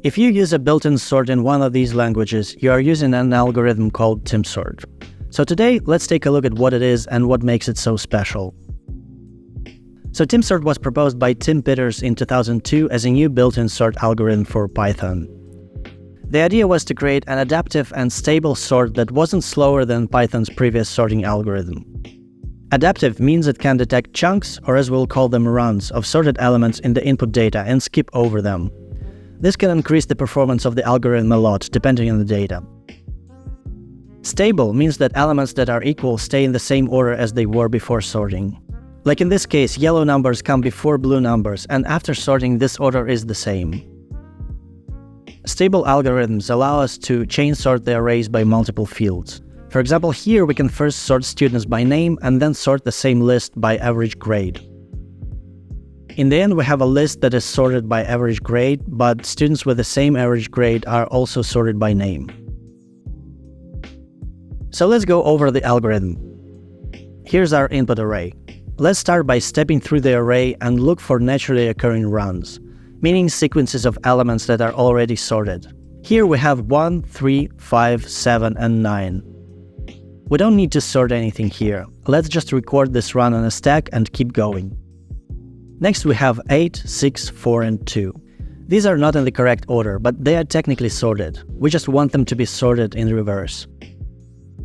If you use a built-in sort in one of these languages, you are using an algorithm called Timsort. So today, let's take a look at what it is and what makes it so special. So Timsort was proposed by Tim Peters in 2002 as a new built-in sort algorithm for Python. The idea was to create an adaptive and stable sort that wasn't slower than Python's previous sorting algorithm. Adaptive means it can detect chunks, or as we'll call them runs, of sorted elements in the input data and skip over them. This can increase the performance of the algorithm a lot, depending on the data. Stable means that elements that are equal stay in the same order as they were before sorting. Like in this case, yellow numbers come before blue numbers, and after sorting this order is the same. Stable algorithms allow us to chain sort the arrays by multiple fields. For example, here we can first sort students by name and then sort the same list by average grade. In the end, we have a list that is sorted by average grade, but students with the same average grade are also sorted by name. So let's go over the algorithm. Here's our input array. Let's start by stepping through the array and look for naturally occurring runs, meaning sequences of elements that are already sorted. Here we have 1, 3, 5, 7, and 9. We don't need to sort anything here. Let's just record this run on a stack and keep going. Next we have 8, 6, 4, and 2. These are not in the correct order, but they are technically sorted. We just want them to be sorted in reverse.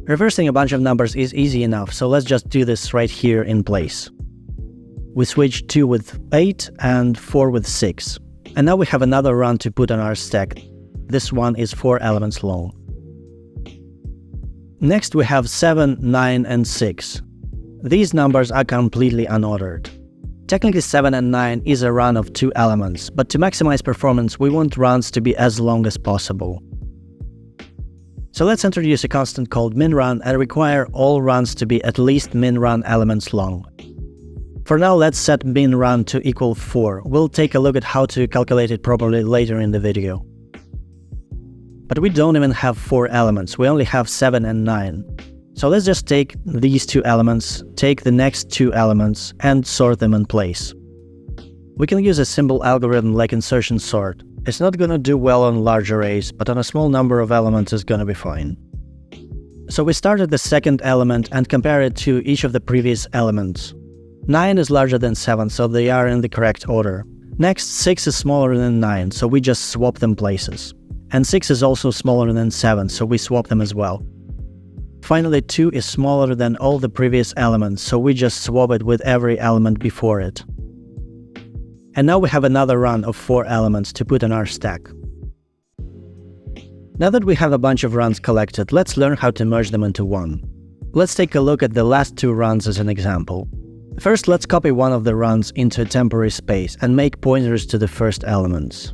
Reversing a bunch of numbers is easy enough, so let's just do this right here in place. We switch 2 with 8 and 4 with 6. And now we have another run to put on our stack. This one is 4 elements long. Next we have 7, 9, and 6. These numbers are completely unordered. Technically 7 and 9 is a run of 2 elements, but to maximize performance we want runs to be as long as possible. So let's introduce a constant called minRun and require all runs to be at least minRun elements long. For now, let's set minRun to equal 4. We'll take a look at how to calculate it properly later in the video. But we don't even have 4 elements, we only have 7 and 9. So let's just take these 2 elements, take the next 2 elements, and sort them in place. We can use a simple algorithm like insertion sort. It's not gonna do well on large arrays, but on a small number of elements it's gonna be fine. So we start at the second element and compare it to each of the previous elements. 9 is larger than 7, so they are in the correct order. Next, 6 is smaller than 9, so we just swap them places. And 6 is also smaller than 7, so we swap them as well. Finally, 2 is smaller than all the previous elements, so we just swap it with every element before it. And now we have another run of 4 elements to put on our stack. Now that we have a bunch of runs collected, let's learn how to merge them into one. Let's take a look at the last 2 runs as an example. First, let's copy one of the runs into a temporary space and make pointers to the first elements.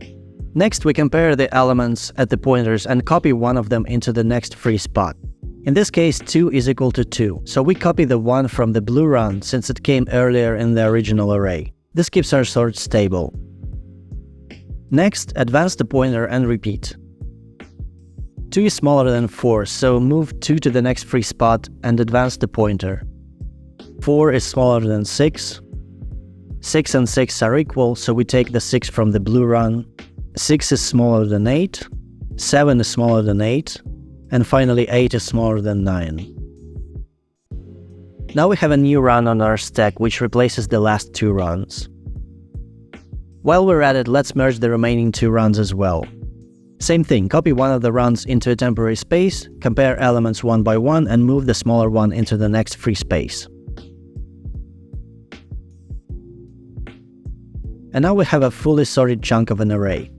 Next, we compare the elements at the pointers and copy one of them into the next free spot. In this case, 2 is equal to 2, so we copy the 1 from the blue run since it came earlier in the original array. This keeps our sort stable. Next, advance the pointer and repeat. 2 is smaller than 4, so move 2 to the next free spot and advance the pointer. 4 is smaller than 6. 6 and 6 are equal, so we take the 6 from the blue run. 6 is smaller than 8. 7 is smaller than 8. And finally 8 is smaller than 9. Now we have a new run on our stack which replaces the last 2 runs. While we're at it, let's merge the remaining 2 runs as well. Same thing, copy one of the runs into a temporary space, compare elements one by one, and move the smaller one into the next free space. And now we have a fully sorted chunk of an array.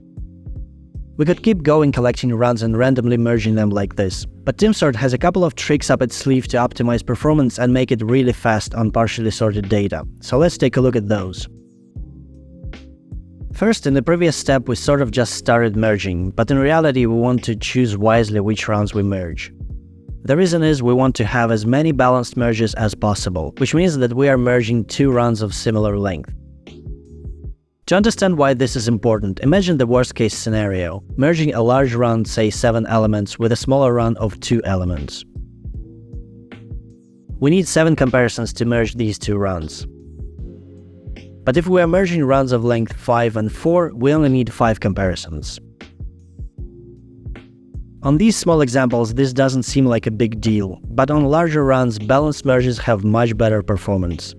We could keep going collecting runs and randomly merging them like this, but Timsort has a couple of tricks up its sleeve to optimize performance and make it really fast on partially sorted data, so let's take a look at those. First, in the previous step we sort of just started merging, but in reality we want to choose wisely which runs we merge. The reason is we want to have as many balanced merges as possible, which means that we are merging 2 runs of similar length. To understand why this is important, imagine the worst-case scenario, merging a large run, say 7 elements, with a smaller run of 2 elements. We need 7 comparisons to merge these 2 runs. But if we are merging runs of length 5 and 4, we only need 5 comparisons. On these small examples, this doesn't seem like a big deal, but on larger runs, balanced merges have much better performance.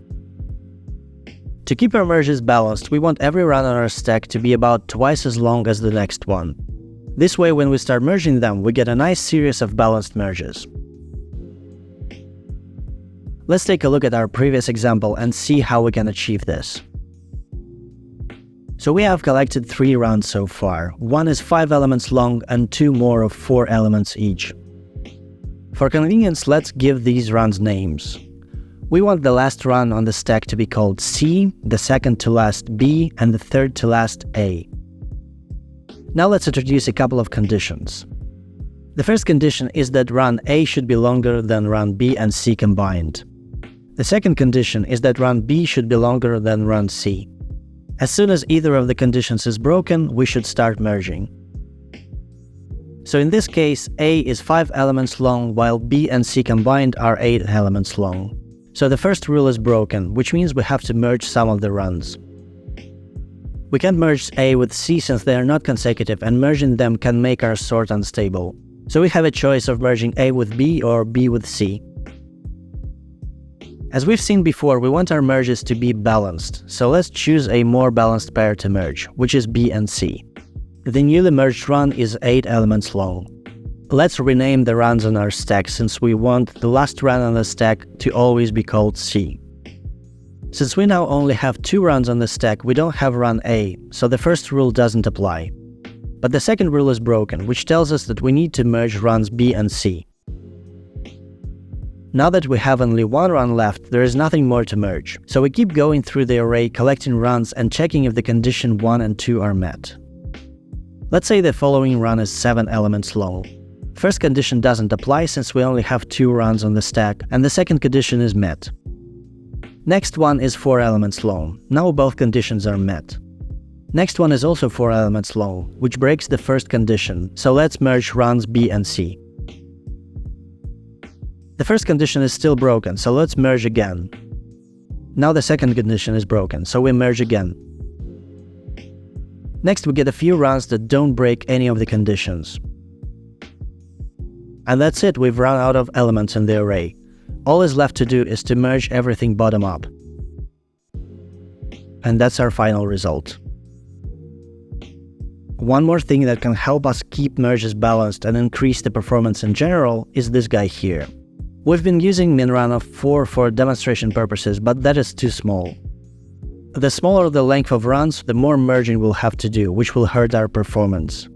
To keep our merges balanced, we want every run on our stack to be about twice as long as the next one. This way, when we start merging them, we get a nice series of balanced merges. Let's take a look at our previous example and see how we can achieve this. So we have collected 3 runs so far. One is 5 elements long and 2 more of 4 elements each. For convenience, let's give these runs names. We want the last run on the stack to be called C, the second to last B, and the third to last A. Now let's introduce a couple of conditions. The first condition is that run A should be longer than run B and C combined. The second condition is that run B should be longer than run C. As soon as either of the conditions is broken, we should start merging. So in this case, A is 5 elements long, while B and C combined are 8 elements long. So the first rule is broken, which means we have to merge some of the runs. We can't merge A with C since they are not consecutive, and merging them can make our sort unstable. So we have a choice of merging A with B or B with C. As we've seen before, we want our merges to be balanced, so let's choose a more balanced pair to merge, which is B and C. The newly merged run is 8 elements long. Let's rename the runs on our stack, since we want the last run on the stack to always be called C. Since we now only have 2 runs on the stack, we don't have run A, so the first rule doesn't apply. But the second rule is broken, which tells us that we need to merge runs B and C. Now that we have only 1 run left, there is nothing more to merge, so we keep going through the array, collecting runs and checking if the condition 1 and 2 are met. Let's say the following run is 7 elements long. First condition doesn't apply since we only have 2 runs on the stack, and the second condition is met. Next one is 4 elements long. Now both conditions are met. Next one is also 4 elements long, which breaks the first condition, so let's merge runs B and C. The first condition is still broken, so let's merge again. Now the second condition is broken, so we merge again. Next we get a few runs that don't break any of the conditions. And that's it, we've run out of elements in the array. All is left to do is to merge everything bottom up. And that's our final result. One more thing that can help us keep merges balanced and increase the performance in general is this guy here. We've been using minrun of 4 for demonstration purposes, but that is too small. The smaller the length of runs, the more merging we'll have to do, which will hurt our performance.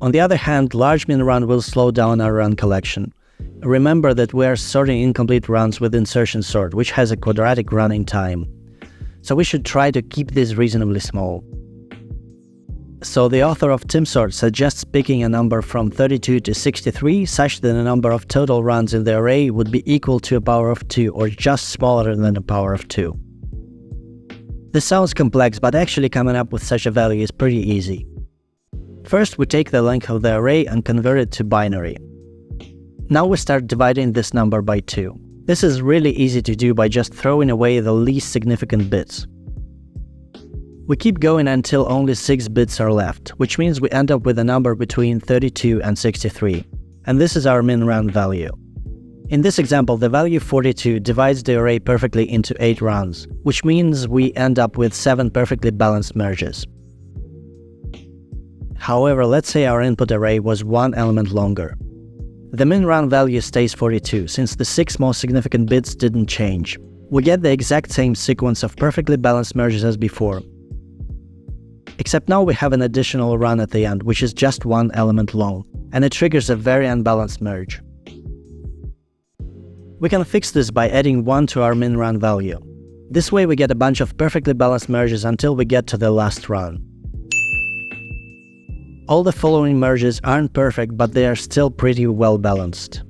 On the other hand, large minrun will slow down our run collection. Remember that we are sorting incomplete runs with insertion sort, which has a quadratic running time. So we should try to keep this reasonably small. So the author of Timsort suggests picking a number from 32 to 63 such that the number of total runs in the array would be equal to a power of 2 or just smaller than a power of 2. This sounds complex, but actually coming up with such a value is pretty easy. First, we take the length of the array and convert it to binary. Now we start dividing this number by 2. This is really easy to do by just throwing away the least significant bits. We keep going until only 6 bits are left, which means we end up with a number between 32 and 63. And this is our minrun value. In this example, the value 42 divides the array perfectly into 8 runs, which means we end up with 7 perfectly balanced merges. However, let's say our input array was 1 element longer. The minrun value stays 42, since the 6 most significant bits didn't change. We get the exact same sequence of perfectly balanced merges as before. Except now we have an additional run at the end, which is just 1 element long, and it triggers a very unbalanced merge. We can fix this by adding 1 to our minrun value. This way we get a bunch of perfectly balanced merges until we get to the last run. All the following merges aren't perfect, but they are still pretty well balanced.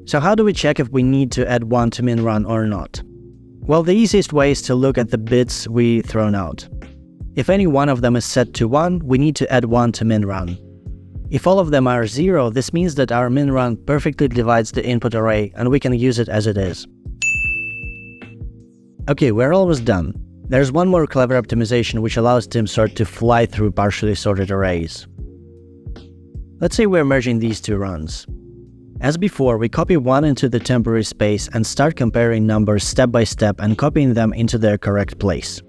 So how do we check if we need to add 1 to minrun or not? Well, the easiest way is to look at the bits we thrown out. If any one of them is set to 1, we need to add 1 to minrun. If all of them are 0, this means that our minrun perfectly divides the input array and we can use it as it is. Okay, we're almost done. There's one more clever optimization which allows Timsort to fly through partially sorted arrays. Let's say we're merging these two runs. As before, we copy one into the temporary space and start comparing numbers step by step and copying them into their correct place.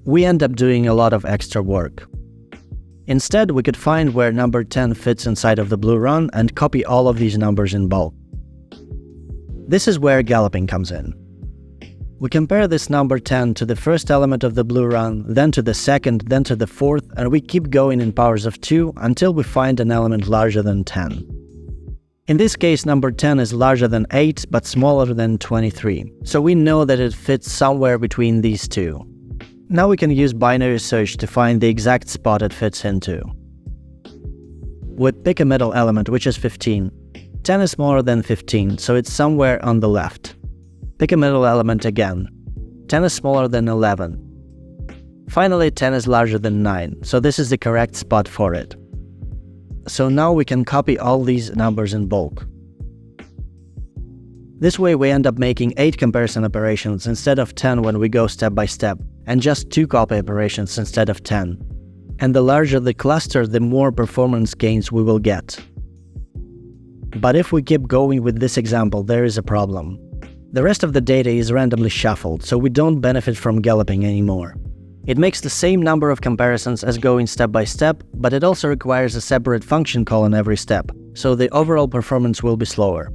We end up doing a lot of extra work. Instead, we could find where number 10 fits inside of the blue run and copy all of these numbers in bulk. This is where Galloping comes in. We compare this number 10 to the first element of the blue run, then to the second, then to the fourth, and we keep going in powers of 2 until we find an element larger than 10. In this case, number 10 is larger than 8 but smaller than 23, so we know that it fits somewhere between these two. Now we can use binary search to find the exact spot it fits into. We pick a middle element, which is 15. 10 is smaller than 15, so it's somewhere on the left. Pick a middle element again. 10 is smaller than 11. Finally, 10 is larger than 9, so this is the correct spot for it. So now we can copy all these numbers in bulk. This way we end up making 8 comparison operations instead of 10 when we go step by step, and just 2 copy operations instead of 10. And the larger the cluster, the more performance gains we will get. But if we keep going with this example, there is a problem. The rest of the data is randomly shuffled, so we don't benefit from Galloping anymore. It makes the same number of comparisons as going step by step, but it also requires a separate function call on every step, so the overall performance will be slower.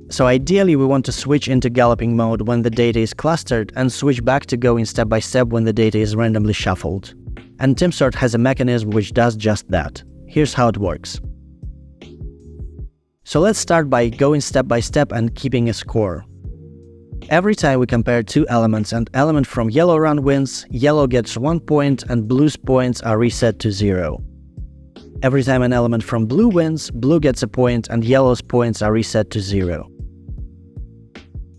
So ideally we want to switch into Galloping mode when the data is clustered and switch back to going step by step when the data is randomly shuffled. And Timsort has a mechanism which does just that. Here's how it works. So let's start by going step by step and keeping a score. Every time we compare 2 elements and element from yellow run wins, yellow gets 1 point and blue's points are reset to 0. Every time an element from blue wins, blue gets a point and yellow's points are reset to 0.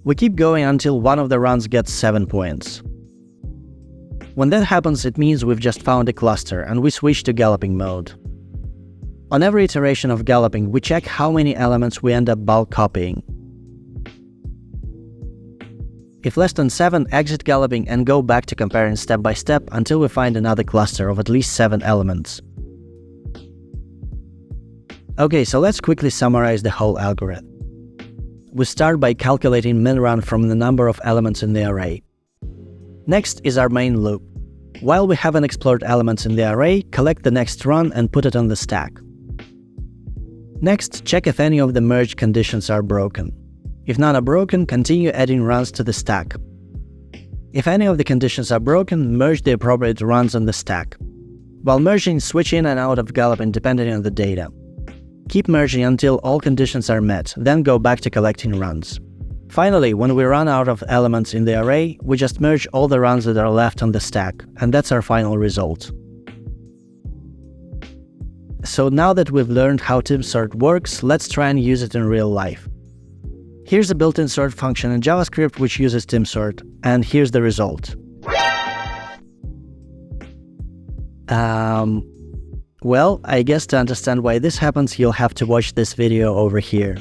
We keep going until one of the runs gets 7 points. When that happens, it means we've just found a cluster and we switch to Galloping mode. On every iteration of Galloping, we check how many elements we end up bulk copying. If less than 7, exit Galloping and go back to comparing step by step until we find another cluster of at least 7 elements. Okay, so let's quickly summarize the whole algorithm. We start by calculating min run from the number of elements in the array. Next is our main loop. While we haven't explored elements in the array, collect the next run and put it on the stack. Next, check if any of the merge conditions are broken. If none are broken, continue adding runs to the stack. If any of the conditions are broken, merge the appropriate runs on the stack. While merging, switch in and out of Galloping depending on the data. Keep merging until all conditions are met, then go back to collecting runs. Finally, when we run out of elements in the array, we just merge all the runs that are left on the stack, and that's our final result. So now that we've learned how Timsort works, let's try and use it in real life. Here's a built-in sort function in JavaScript which uses Timsort, and here's the result. Well, I guess to understand why this happens, you'll have to watch this video over here.